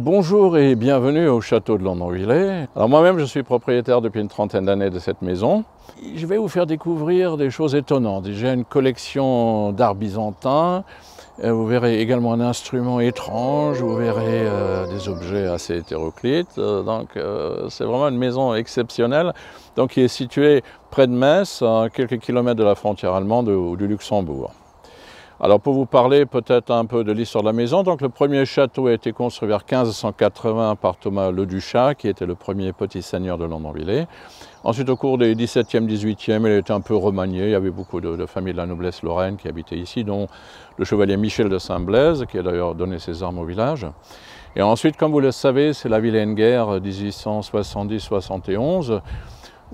Bonjour et bienvenue au château de Londonvillers. Alors moi-même je suis propriétaire depuis une trentaine d'années de cette maison. Je vais vous faire découvrir des choses étonnantes. Déjà une collection d'art byzantin, vous verrez également un instrument étrange, vous verrez des objets assez hétéroclites. C'est vraiment une maison exceptionnelle qui est située près de Metz, à quelques kilomètres de la frontière allemande ou du Luxembourg. Alors pour vous parler peut-être un peu de l'histoire de la maison, le premier château a été construit vers 1580 par Thomas Le Duchat, qui était le premier petit seigneur de Londonvillers. Ensuite, au cours des 17e, 18e, il a été un peu remanié. Il y avait beaucoup de familles de la noblesse lorraine qui habitaient ici, dont le chevalier Michel de Saint-Blaise, qui a d'ailleurs donné ses armes au village. Et ensuite, comme vous le savez, c'est la Vilaine-Guerre 1870-71,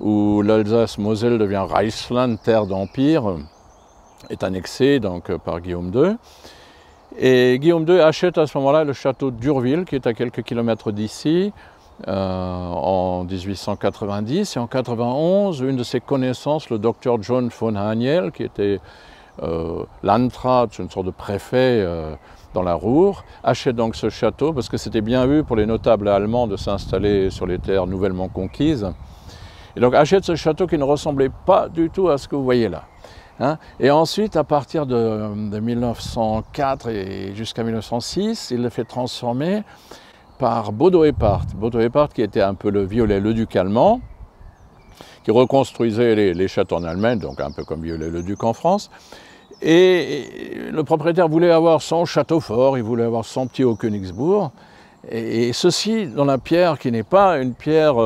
où l'Alsace-Moselle devient Reichsland, terre d'empire, est annexé par Guillaume II. Et Guillaume II achète à ce moment-là le château d'Urville, qui est à quelques kilomètres d'ici, en 1890. Et en 1891, une de ses connaissances, le docteur John von Haniel, qui était Landrat, une sorte de préfet dans la Ruhr, achète donc ce château, parce que c'était bien vu pour les notables allemands de s'installer sur les terres nouvellement conquises. Et donc achète ce château qui ne ressemblait pas du tout à ce que vous voyez là. Et ensuite, à partir de 1904 et jusqu'à 1906, il le fait transformer par Bodo Eppard. Bodo Eppard qui était un peu le Viollet-le-Duc allemand, qui reconstruisait les châteaux en Allemagne, donc un peu comme Viollet-le-Duc en France. Et le propriétaire voulait avoir son château fort, il voulait avoir son petit Haut-Königsbourg. Et ceci dans la pierre qui n'est pas une pierre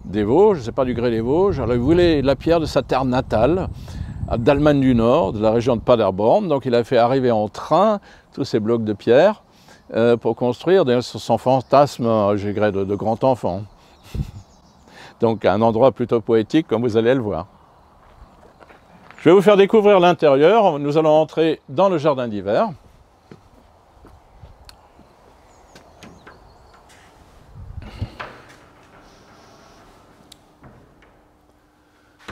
des Vosges, c'est pas du grès des Vosges. Alors il voulait la pierre de sa terre natale, d'Allemagne du Nord, de la région de Paderborn. Donc il a fait arriver en train tous ces blocs de pierre pour construire son fantasme, je dirais, de grand enfant. Donc un endroit plutôt poétique, comme vous allez le voir. Je vais vous faire découvrir l'intérieur. Nous allons entrer dans le jardin d'hiver.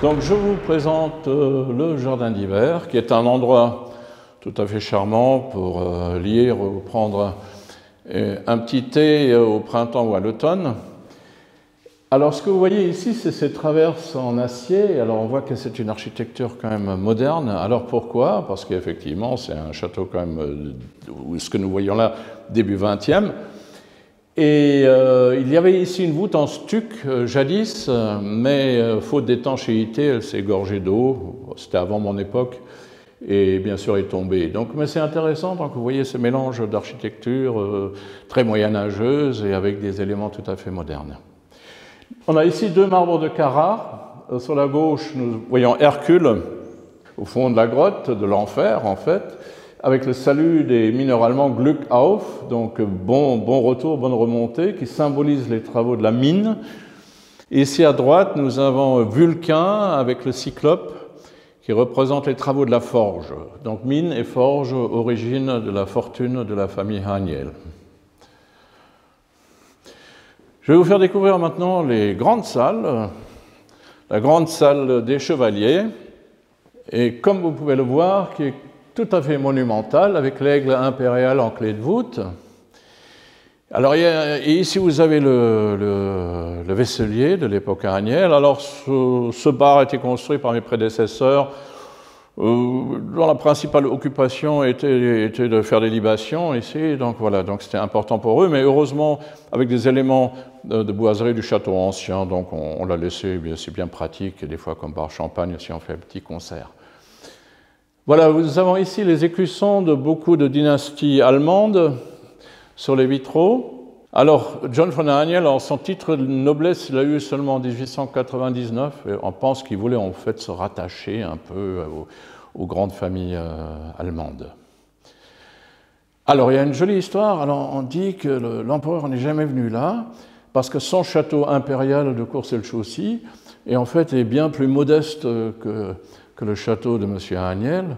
Donc je vous présente le jardin d'hiver, qui est un endroit tout à fait charmant pour lire ou prendre un petit thé au printemps ou à l'automne. Alors ce que vous voyez ici, c'est ces traverses en acier. Alors on voit que c'est une architecture quand même moderne. Alors pourquoi? Parce qu'effectivement c'est un château quand même, ce que nous voyons là, début 20e. Et il y avait ici une voûte en stuc jadis, mais faute d'étanchéité, elle s'est gorgée d'eau. C'était avant mon époque, et bien sûr est tombée. Mais c'est intéressant, vous voyez ce mélange d'architecture très moyenâgeuse et avec des éléments tout à fait modernes. On a ici deux marbres de Carrare. Sur la gauche, nous voyons Hercule au fond de la grotte, de l'enfer en fait, avec le salut des mineurs allemands Glück auf, donc bon retour, bonne remontée, qui symbolise les travaux de la mine. Et ici à droite, nous avons Vulcain avec le cyclope, qui représente les travaux de la forge. Donc mine et forge, origine de la fortune de la famille Haniel. Je vais vous faire découvrir maintenant les grandes salles, la grande salle des chevaliers, et comme vous pouvez le voir, qui est tout à fait monumental, avec l'aigle impérial en clé de voûte. Alors, ici, vous avez le vaisselier de l'époque Haniel. Alors, ce bar a été construit par mes prédécesseurs, dont la principale occupation était de faire des libations ici. Donc, voilà, c'était important pour eux, mais heureusement, avec des éléments de boiserie du château ancien, donc on l'a laissé, c'est bien pratique, et des fois, comme bar champagne, si on fait un petit concert. Voilà, nous avons ici les écussons de beaucoup de dynasties allemandes sur les vitraux. Alors, John von Haniel, son titre de noblesse, il l'a eu seulement en 1899, et on pense qu'il voulait en fait se rattacher un peu aux grandes familles allemandes. Alors, il y a une jolie histoire. Alors, on dit que l'empereur n'est jamais venu là, parce que son château impérial de Courcelles-Chaussy est en fait bien plus modeste que le château de M. Haniel.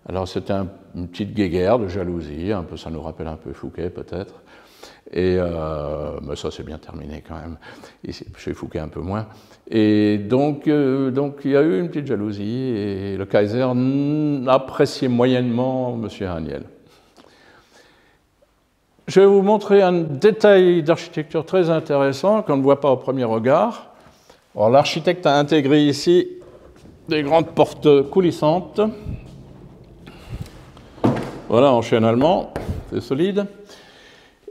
Alors c'était une petite guéguerre de jalousie, un peu, ça nous rappelle un peu Fouquet peut-être, mais ça c'est bien terminé quand même, chez Fouquet un peu moins. Et donc il y a eu une petite jalousie et le Kaiser appréciait moyennement M. Haniel. je vais vous montrer un détail d'architecture très intéressant qu'on ne voit pas au premier regard. L'architecte a intégré ici des grandes portes coulissantes. Voilà, en chêne allemand, c'est solide.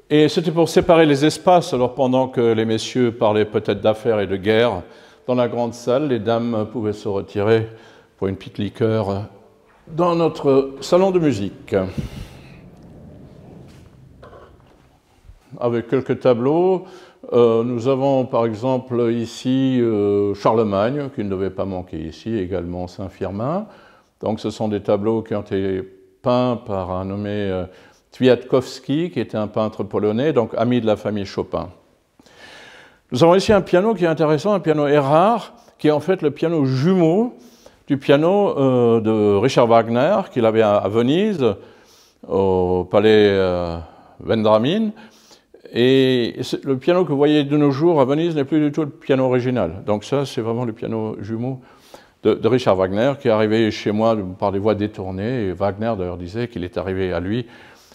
Et c'était pour séparer les espaces. Alors pendant que les messieurs parlaient peut-être d'affaires et de guerre, dans la grande salle, les dames pouvaient se retirer pour une petite liqueur dans notre salon de musique. Avec quelques tableaux, nous avons par exemple ici Charlemagne, qui ne devait pas manquer ici, également Saint-Firmin. Donc ce sont des tableaux qui ont été peints par un nommé Kwiatkowski, qui était un peintre polonais, donc ami de la famille Chopin. Nous avons ici un piano qui est intéressant, un piano Erard, qui est en fait le piano jumeau du piano de Richard Wagner, qu'il avait à Venise, au palais Vendramin. Et le piano que vous voyez de nos jours à Venise n'est plus du tout le piano original. Donc ça, c'est vraiment le piano jumeau de Richard Wagner, qui est arrivé chez moi par des voies détournées. Et Wagner, d'ailleurs, disait qu'il est arrivé à lui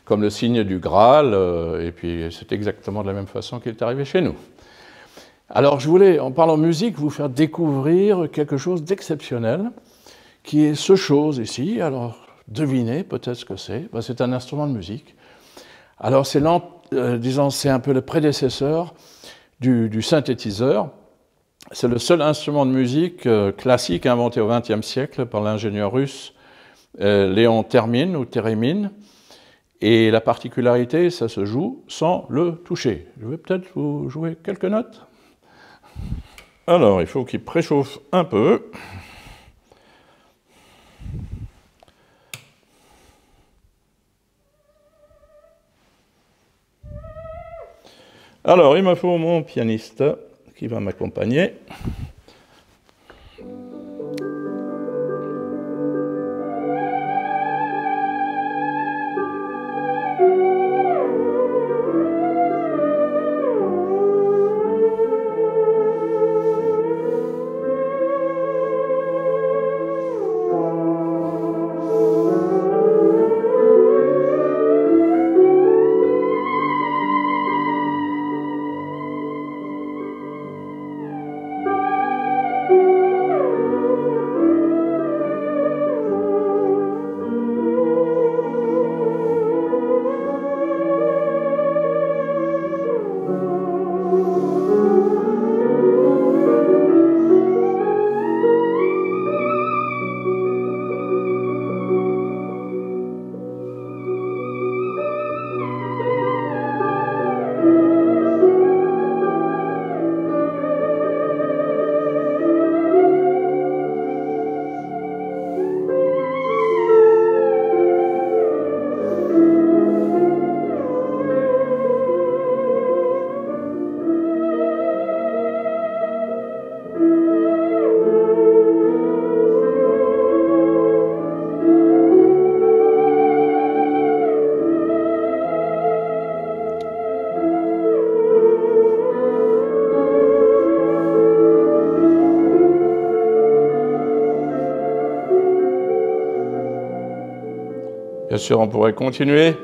comme le signe du Graal. Et puis, c'est exactement de la même façon qu'il est arrivé chez nous. Alors, je voulais, en parlant musique, vous faire découvrir quelque chose d'exceptionnel, qui est ce chose ici. Alors, devinez peut-être ce que c'est. Ben, c'est un instrument de musique. Alors, c'est disons, c'est un peu le prédécesseur du synthétiseur. C'est le seul instrument de musique classique inventé au XXe siècle par l'ingénieur russe Léon Termin ou Térémine. Et la particularité, ça se joue sans le toucher. Je vais peut-être vous jouer quelques notes. Alors, il faut qu'il préchauffe un peu. Alors, il me faut mon pianiste qui va m'accompagner. Bien sûr, on pourrait continuer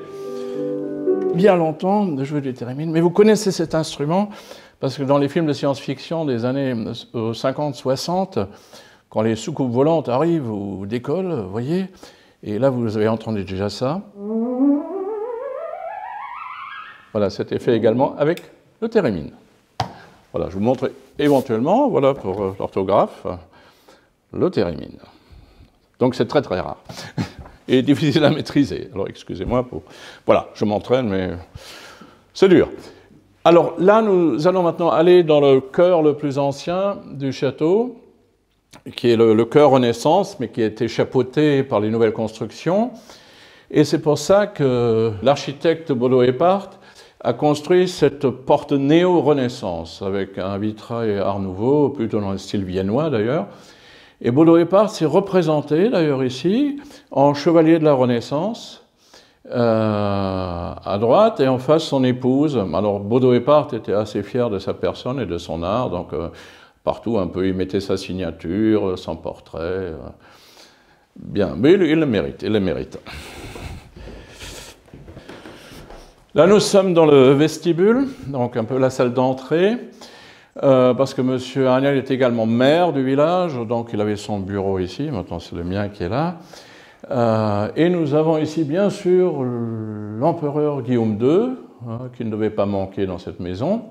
bien longtemps de jouer du thérémine, mais vous connaissez cet instrument parce que dans les films de science-fiction des années 50-60, quand les soucoupes volantes arrivent ou décollent, vous voyez, et là vous avez entendu déjà ça. Voilà, c'était fait également avec le thérémine. Voilà, je vous montre éventuellement, voilà pour l'orthographe, le thérémine. Donc c'est très très rare. Et difficile à maîtriser. Alors, excusez-moi pour... Voilà, je m'entraîne, mais c'est dur. Alors là, nous allons maintenant aller dans le chœur le plus ancien du château, qui est le chœur Renaissance, mais qui a été chapeauté par les nouvelles constructions. Et c'est pour ça que l'architecte Bodo Hephardt a construit cette porte néo-Renaissance, avec un vitrail Art Nouveau, plutôt dans le style viennois d'ailleurs. Et Bodo Hephardt s'est représenté, d'ailleurs ici, en chevalier de la Renaissance, à droite, et en face son épouse. Alors Bodo Hephardt était assez fier de sa personne et de son art, donc partout un peu il mettait sa signature, son portrait. Bien, mais il le mérite, il le mérite. Là, nous sommes dans le vestibule, donc un peu la salle d'entrée, parce que M. Agnel est également maire du village, donc il avait son bureau ici, maintenant c'est le mien qui est là. Et nous avons ici, bien sûr, l'empereur Guillaume II, qui ne devait pas manquer dans cette maison.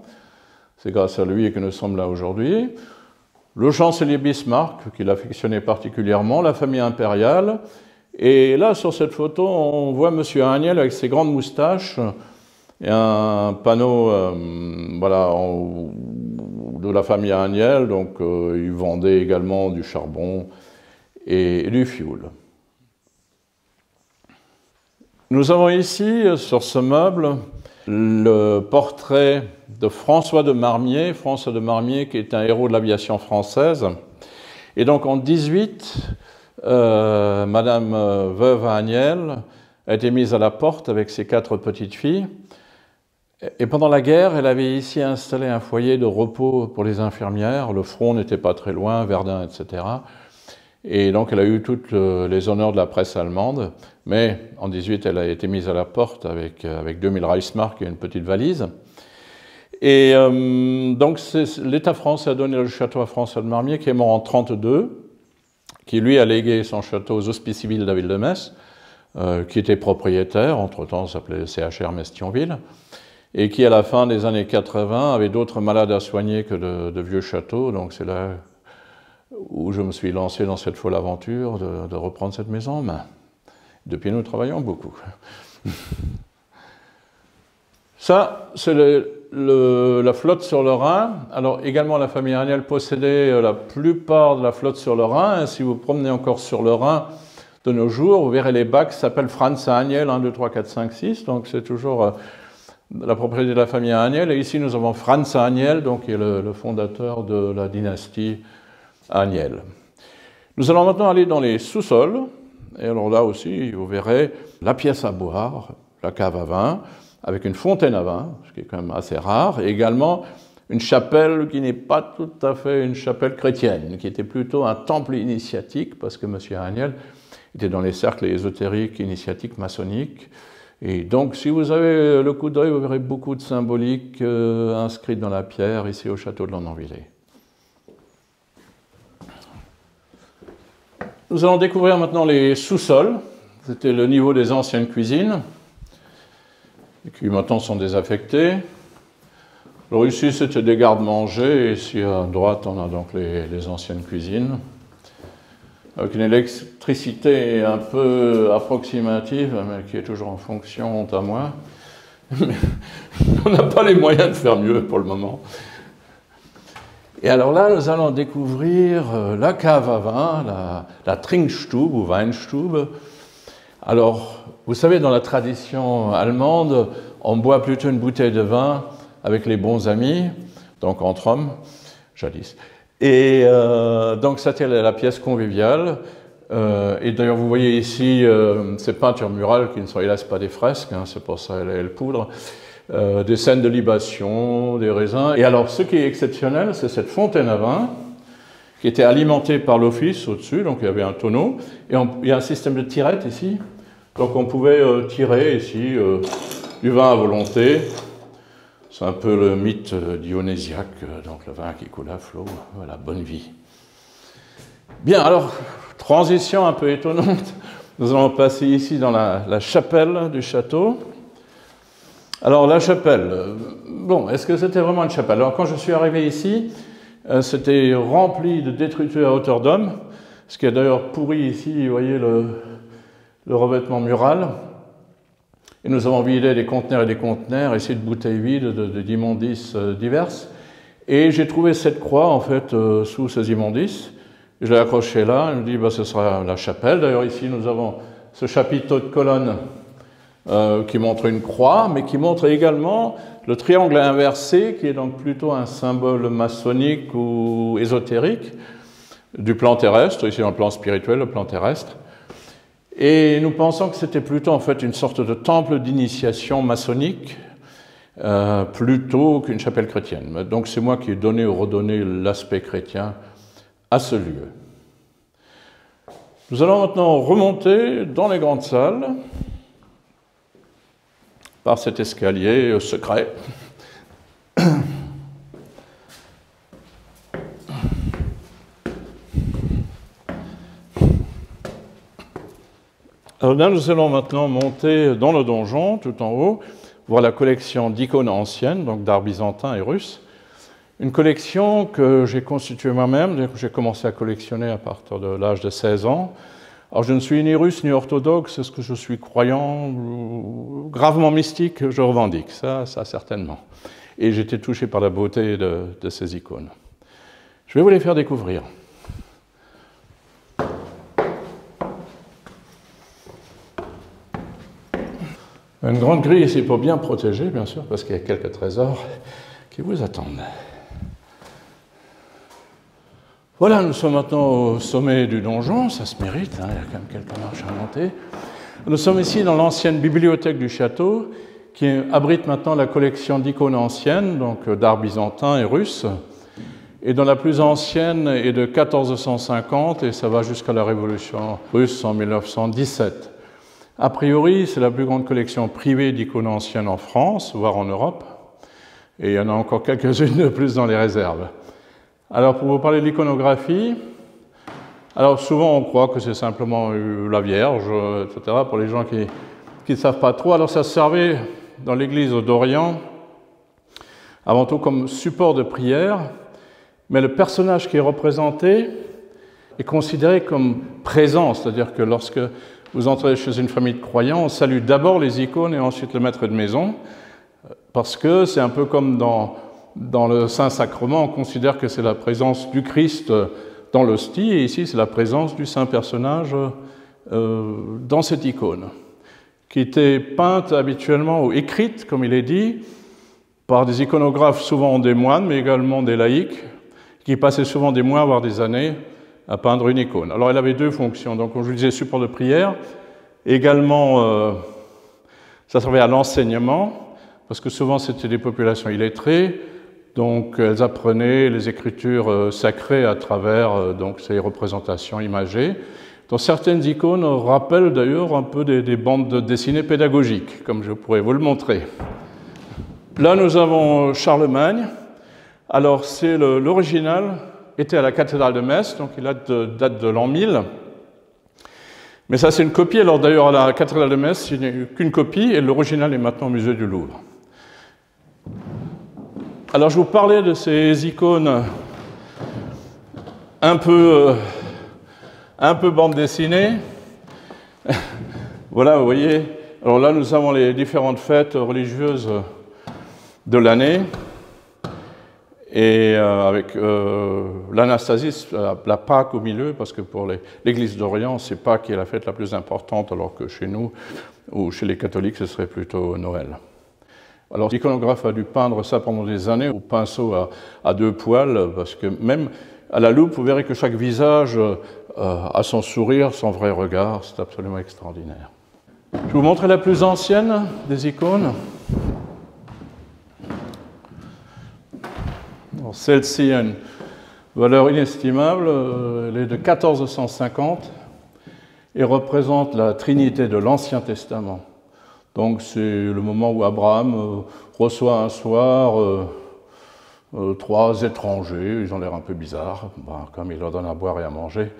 C'est grâce à lui que nous sommes là aujourd'hui. Le chancelier Bismarck, qu'il affectionnait particulièrement, la famille impériale. Et là, sur cette photo, on voit M. Agnel avec ses grandes moustaches et un panneau voilà, de la famille Agnel. Donc, il vendait également du charbon et du fioul. Nous avons ici, sur ce meuble, le portrait de François de Marmier. François de Marmier, qui est un héros de l'aviation française. Et donc, en 18, Madame veuve Agnel a été mise à la porte avec ses 4 petites filles. Et pendant la guerre, elle avait ici installé un foyer de repos pour les infirmières. Le front n'était pas très loin, Verdun, etc. Et donc, elle a eu tous les honneurs de la presse allemande. Mais en 18, elle a été mise à la porte avec 2000 Reichsmark et une petite valise. Et donc, l'État français a donné le château à François de Marmier, qui est mort en 1932, qui lui a légué son château aux Hospices civils de la ville de Metz, qui était propriétaire, entre-temps s'appelait le CHR Metz-Thionville, et qui, à la fin des années 80, avait d'autres malades à soigner que de vieux châteaux. Donc c'est là où je me suis lancé dans cette folle aventure de reprendre cette maison en main. Depuis, nous travaillons beaucoup. Ça, c'est la flotte sur le Rhin. Alors, également, la famille Agnel possédait la plupart de la flotte sur le Rhin. Si vous promenez encore sur le Rhin de nos jours, vous verrez les bacs qui s'appellent Franz Agnel, 1, 2, 3, 4, 5, 6. Donc, c'est toujours la propriété de la famille Agnel. Et ici, nous avons Franz Agnel, donc, qui est le fondateur de la dynastie Agnel. Nous allons maintenant aller dans les sous-sols. Et alors là aussi, vous verrez la pièce à boire, la cave à vin, avec une fontaine à vin, ce qui est quand même assez rare, et également une chapelle qui n'est pas tout à fait une chapelle chrétienne, qui était plutôt un temple initiatique, parce que M. Agnel était dans les cercles ésotériques, initiatiques, maçonniques. Et donc, si vous avez le coup d'œil, vous verrez beaucoup de symboliques inscrites dans la pierre, ici au château de Londonvillers. Nous allons découvrir maintenant les sous-sols. C'était le niveau des anciennes cuisines, qui maintenant sont désaffectées. Alors ici, c'était des garde-manger, et ici à droite, on a donc les anciennes cuisines, avec une électricité un peu approximative, mais qui est toujours en fonction, honte à moi. Mais on n'a pas les moyens de faire mieux pour le moment. Et alors là, nous allons découvrir la cave à vin, la Trinkstube ou Weinstube. Alors, vous savez, dans la tradition allemande, on boit plutôt une bouteille de vin avec les bons amis, donc entre hommes, jadis. Et donc, c'était la pièce conviviale. Et d'ailleurs, vous voyez ici ces peintures murales qui ne sont hélas pas des fresques, hein, c'est pour ça qu'elle poudre. Des scènes de libation, des raisins. Et alors, ce qui est exceptionnel, c'est cette fontaine à vin qui était alimentée par l'office au-dessus, donc il y avait un tonneau, et il y a un système de tirette ici. Donc on pouvait tirer ici du vin à volonté. C'est un peu le mythe dionysiaque, donc le vin qui coule à flot, voilà, bonne vie. Bien, alors, transition un peu étonnante. Nous allons passer ici dans la chapelle du château. Alors, la chapelle, bon, est-ce que c'était vraiment une chapelle? Alors, quand je suis arrivé ici, c'était rempli de détritus à hauteur d'homme, ce qui est d'ailleurs pourri ici, vous voyez le revêtement mural. Et nous avons vidé des conteneurs, ici de bouteilles vides, d'immondices diverses. Et j'ai trouvé cette croix, en fait, sous ces immondices. Je l'ai accrochée là, je me dis, bah, ce sera la chapelle. D'ailleurs, ici, nous avons ce chapiteau de colonne qui montre une croix, mais qui montre également le triangle inversé, qui est donc plutôt un symbole maçonnique ou ésotérique du plan terrestre, ici dans le plan spirituel, le plan terrestre. Et nous pensons que c'était plutôt en fait une sorte de temple d'initiation maçonnique, plutôt qu'une chapelle chrétienne. Donc c'est moi qui ai donné ou redonné l'aspect chrétien à ce lieu. Nous allons maintenant remonter dans les grandes salles. par cet escalier secret. Alors là, nous allons maintenant monter dans le donjon, tout en haut, voir la collection d'icônes anciennes, donc d'art byzantin et russe. Une collection que j'ai constituée moi-même, j'ai commencé à collectionner à partir de l'âge de 16 ans. Alors je ne suis ni russe ni orthodoxe, est-ce que je suis croyant ou gravement mystique, je revendique, ça certainement. Et j'étais touché par la beauté de ces icônes. Je vais vous les faire découvrir. Une grande grille ici pour bien protéger, bien sûr, parce qu'il y a quelques trésors qui vous attendent. Voilà, nous sommes maintenant au sommet du donjon, ça se mérite, hein, il y a quand même quelques marches à monter. Nous sommes ici dans l'ancienne bibliothèque du château, qui abrite maintenant la collection d'icônes anciennes, donc d'art byzantin et russe, et dont la plus ancienne est de 1450, et ça va jusqu'à la Révolution russe en 1917. A priori, c'est la plus grande collection privée d'icônes anciennes en France, voire en Europe, et il y en a encore quelques-unes de plus dans les réserves. Alors, pour vous parler de l'iconographie, alors souvent on croit que c'est simplement la Vierge, etc., pour les gens qui ne savent pas trop. Alors ça servait dans l'église d'Orient avant tout comme support de prière, mais le personnage qui est représenté est considéré comme présent, c'est-à-dire que lorsque vous entrez chez une famille de croyants, on salue d'abord les icônes et ensuite le maître de maison, parce que c'est un peu comme dans le Saint-Sacrement, on considère que c'est la présence du Christ dans l'hostie, et ici c'est la présence du saint personnage dans cette icône, qui était peinte habituellement ou écrite, comme il est dit, par des iconographes, souvent des moines, mais également des laïcs, qui passaient souvent des mois, voire des années, à peindre une icône. Alors elle avait deux fonctions, donc comme je vous disais, support de prière, également ça servait à l'enseignement, parce que souvent c'était des populations illettrées, donc elles apprenaient les écritures sacrées à travers donc, ces représentations imagées, dont certaines icônes rappellent d'ailleurs un peu des bandes dessinées pédagogiques, comme je pourrais vous le montrer. Là nous avons Charlemagne, alors c'est l'original, était à la cathédrale de Metz, donc il date de l'an 1000. Mais ça, c'est une copie. Alors d'ailleurs, à la cathédrale de Metz, il n'y a eu qu'une copie, et l'original est maintenant au musée du Louvre. Alors, je vous parlais de ces icônes un peu bande dessinée. Voilà, vous voyez. Alors là, nous avons les différentes fêtes religieuses de l'année. Et avec l'Anastasie, la Pâque au milieu, parce que pour l'Église d'Orient, c'est Pâques qui est la fête la plus importante, alors que chez nous, ou chez les catholiques, ce serait plutôt Noël. Alors l'iconographe a dû peindre ça pendant des années au pinceau à deux poils, parce que même à la loupe, vous verrez que chaque visage a son sourire, son vrai regard, c'est absolument extraordinaire. Je vais vous montrer la plus ancienne des icônes. Celle-ci a une valeur inestimable, elle est de 1450 et représente la Trinité de l'Ancien Testament. Donc c'est le moment où Abraham reçoit un soir 3 étrangers, ils ont l'air un peu bizarres, comme il leur donne à boire et à manger.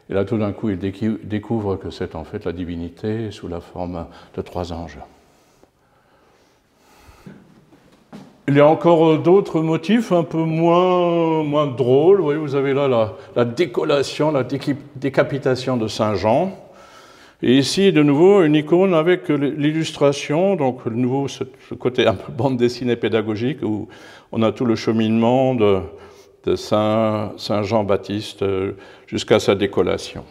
Et là tout d'un coup il découvre que c'est en fait la divinité sous la forme de 3 anges. Il y a encore d'autres motifs un peu moins drôles. Vous voyez, vous avez là la décollation, la décapitation de Saint Jean. Et ici, de nouveau, une icône avec l'illustration, donc de nouveau ce côté un peu bande dessinée pédagogique où on a tout le cheminement de Saint Jean-Baptiste jusqu'à sa décollation.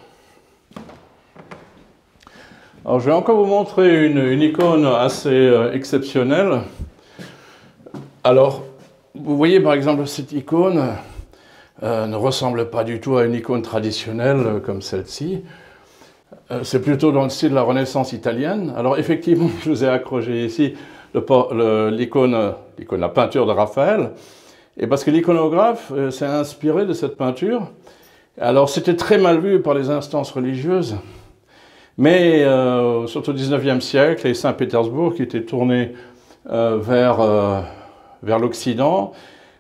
Alors, je vais encore vous montrer une icône assez exceptionnelle. Alors, vous voyez par exemple cette icône ne ressemble pas du tout à une icône traditionnelle comme celle-ci. C'est plutôt dans le style de la Renaissance italienne. Alors effectivement, je vous ai accroché ici l'icône, la peinture de Raphaël, et parce que l'iconographe s'est inspiré de cette peinture. Alors c'était très mal vu par les instances religieuses, Mais surtout au XIXe siècle, et Saint-Pétersbourg qui était tourné vers l'Occident,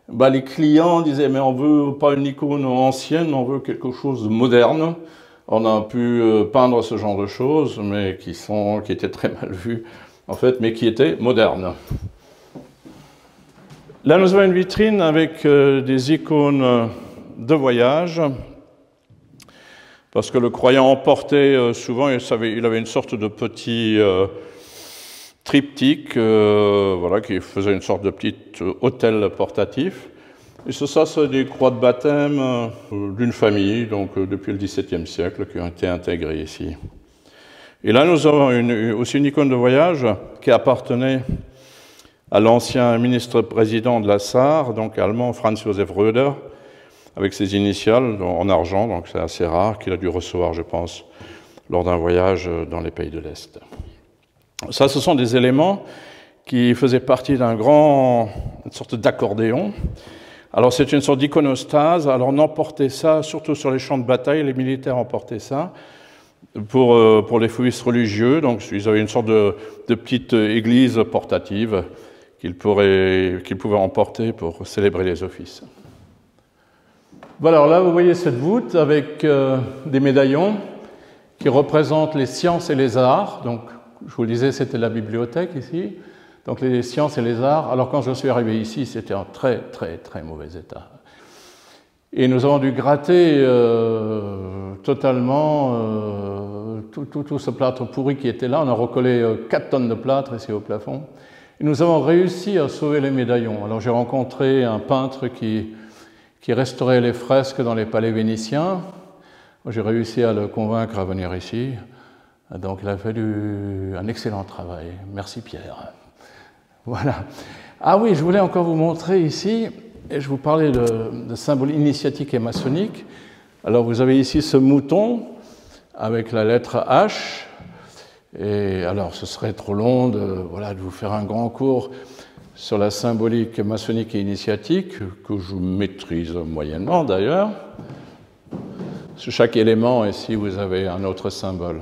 bah, les clients disaient mais on veut pas une icône ancienne, on veut quelque chose de moderne. On a pu peindre ce genre de choses, mais qui étaient très mal vues en fait, mais qui étaient modernes. Là, nous avons une vitrine avec des icônes de voyage, parce que le croyant emportait souvent, il avait une sorte de petit triptyque, voilà, qui faisait une sorte de petit hôtel portatif. Et ça, c'est des croix de baptême d'une famille, donc depuis le XVIIe siècle, qui ont été intégrées ici. Et là, nous avons aussi une icône de voyage qui appartenait à l'ancien ministre-président de la Sarre, donc allemand Franz Josef Röder, avec ses initiales en argent, donc c'est assez rare, qu'il a dû recevoir, je pense, lors d'un voyage dans les pays de l'Est. Ça, ce sont des éléments qui faisaient partie une sorte d'accordéon. Alors c'est une sorte d'iconostase, alors on emportait ça, surtout sur les champs de bataille, les militaires emportaient ça pour les fouilles religieux, donc ils avaient une sorte de petite église portative qu'ils pouvaient emporter pour célébrer les offices. Voilà, alors là vous voyez cette voûte avec des médaillons qui représentent les sciences et les arts, donc je vous le disais c'était la bibliothèque ici, donc les sciences et les arts. Alors quand je suis arrivé ici, c'était en très très très mauvais état. Et nous avons dû gratter totalement tout ce plâtre pourri qui était là. On a recollé 4 tonnes de plâtre ici au plafond. Et nous avons réussi à sauver les médaillons. Alors j'ai rencontré un peintre qui restaurait les fresques dans les palais vénitiens. J'ai réussi à le convaincre à venir ici. Donc il a fallu un excellent travail. Merci Pierre. Voilà. Ah oui, je voulais encore vous montrer ici, et je vous parlais de symboles initiatiques et maçonniques. Alors vous avez ici ce mouton avec la lettre H. Et alors ce serait trop long de vous faire un grand cours sur la symbolique maçonnique et initiatique, que je maîtrise moyennement d'ailleurs. Sur chaque élément, ici, vous avez un autre symbole.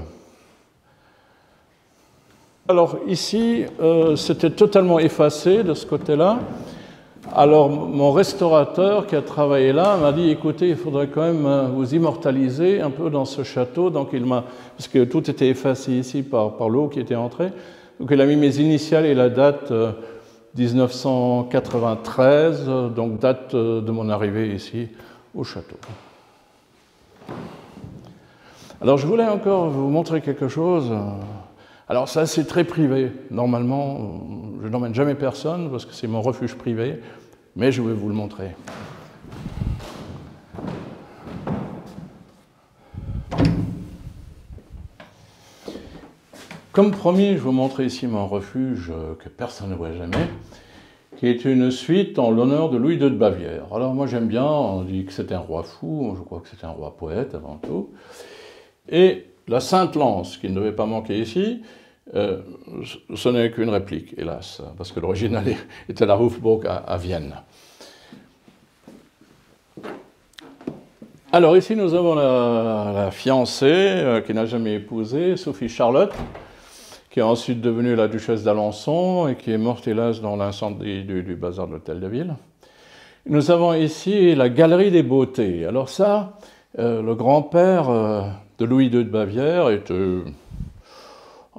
Alors ici, c'était totalement effacé de ce côté-là. Alors mon restaurateur qui a travaillé là m'a dit, écoutez, il faudrait quand même vous immortaliser un peu dans ce château. Donc parce que tout était effacé ici par l'eau qui était entrée. Donc il a mis mes initiales et la date 1993, donc date de mon arrivée ici au château. Alors je voulais encore vous montrer quelque chose. Alors ça c'est très privé, normalement je n'emmène jamais personne parce que c'est mon refuge privé, mais je vais vous le montrer. Comme promis, je vous montre ici mon refuge que personne ne voit jamais, qui est une suite en l'honneur de Louis II de Bavière. Alors moi j'aime bien, on dit que c'est un roi fou, je crois que c'est un roi poète avant tout, et la Sainte Lance, qui ne devait pas manquer ici, ce n'est qu'une réplique, hélas, parce que l'original était à la Hofburg à Vienne. Alors ici, nous avons la fiancée qui n'a jamais épousé, Sophie Charlotte, qui est ensuite devenue la duchesse d'Alençon et qui est morte, hélas, dans l'incendie du bazar de l'Hôtel de Ville. Nous avons ici la Galerie des Beautés. Alors ça, le grand-père de Louis II de Bavière était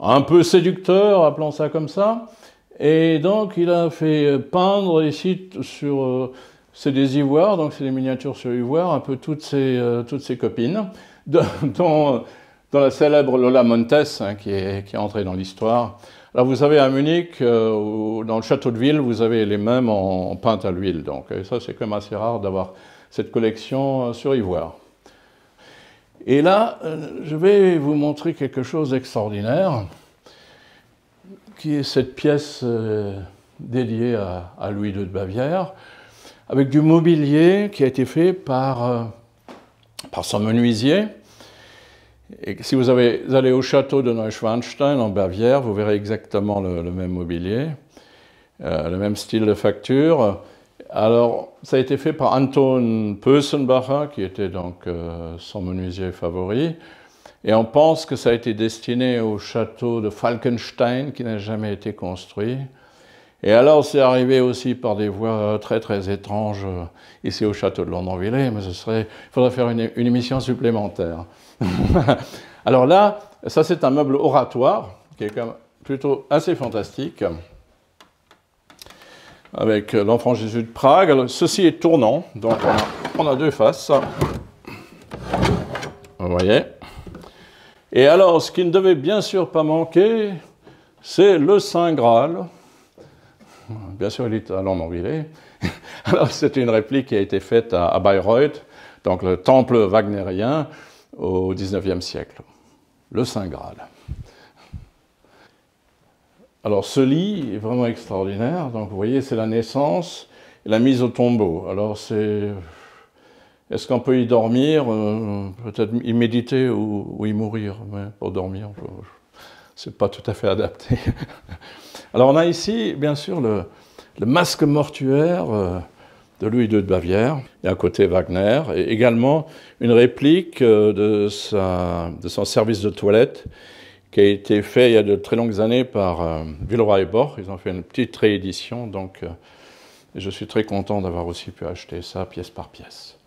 un peu séducteur, appelons ça comme ça, et donc il a fait peindre ici c'est des ivoires, donc c'est des miniatures sur ivoire, un peu toutes ses copines, dont la célèbre Lola Montes, hein, qui est entrée dans l'histoire. Alors vous avez à Munich, dans le château de Ville, vous avez les mêmes en peintes à l'huile, donc et ça c'est quand même assez rare d'avoir cette collection sur ivoire. Et là, je vais vous montrer quelque chose d'extraordinaire, qui est cette pièce dédiée à Louis II de Bavière, avec du mobilier qui a été fait par son menuisier. Et si vous allez au château de Neuschwanstein en Bavière, vous verrez exactement le même mobilier, le même style de facture. Alors, ça a été fait par Anton Pösenbacher, qui était donc son menuisier favori. Et on pense que ça a été destiné au château de Falkenstein, qui n'a jamais été construit. Et alors, c'est arrivé aussi par des voies très très étranges ici au château de Londonvillers, mais il faudrait faire une émission supplémentaire. Alors là, ça c'est un meuble oratoire, qui est quand même plutôt assez fantastique, avec l'Enfant Jésus de Prague. Alors, ceci est tournant, donc on a deux faces, vous voyez. Et alors, ce qui ne devait bien sûr pas manquer, c'est le Saint Graal. Bien sûr, il est à Londonvillers. Alors, c'est une réplique qui a été faite à Bayreuth, donc le temple wagnérien au XIXe siècle. Le Saint Graal. Alors, ce lit est vraiment extraordinaire. Donc, vous voyez, c'est la naissance et la mise au tombeau. Alors, est-ce qu'on peut y dormir? Peut-être y méditer ou y mourir. Mais pour dormir, c'est pas tout à fait adapté. Alors, on a ici, bien sûr, le masque mortuaire de Louis II de Bavière, et à côté Wagner, et également une réplique de son service de toilette qui a été fait il y a de très longues années par Villeroy et Boch. Ils ont fait une petite réédition, donc je suis très content d'avoir aussi pu acheter ça pièce par pièce.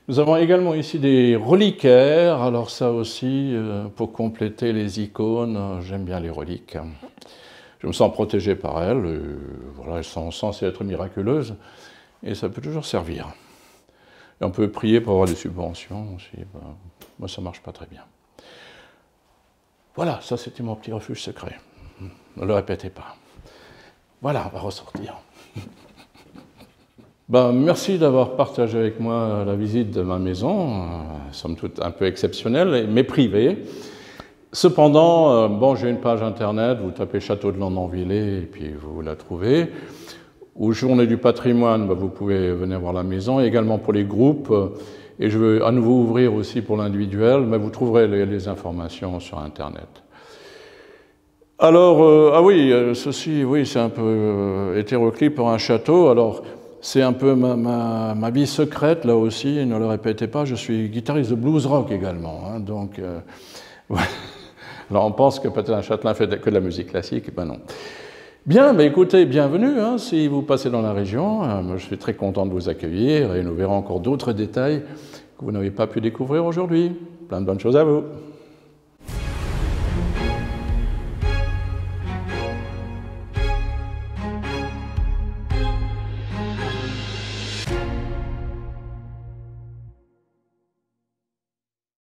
Nous avons également ici des reliquaires, alors ça aussi, pour compléter les icônes, j'aime bien les reliques. Je me sens protégé par elles, voilà, elles sont censées être miraculeuses, et ça peut toujours servir. Et on peut prier pour avoir des subventions aussi, moi ça ne marche pas très bien. Voilà, ça c'était mon petit refuge secret. Ne le répétez pas. Voilà, on va ressortir. Merci d'avoir partagé avec moi la visite de ma maison, somme toute un peu exceptionnelle, mais privée. Cependant, j'ai une page internet, vous tapez Château de Londonvillers et puis vous la trouvez. Ou Journée du patrimoine, vous pouvez venir voir la maison, et également pour les groupes. Et je veux à nouveau ouvrir aussi pour l'individuel, mais vous trouverez les informations sur internet. Alors, ceci, oui, c'est un peu hétéroclite pour un château. Alors, c'est un peu ma vie secrète, là aussi, ne le répétez pas, je suis guitariste de blues rock également. Hein, donc, ouais. Alors on pense que peut-être un châtelain fait que de la musique classique, ben non. Bien, mais écoutez, bienvenue, hein, si vous passez dans la région, je suis très content de vous accueillir et nous verrons encore d'autres détails que vous n'avez pas pu découvrir aujourd'hui. Plein de bonnes choses à vous.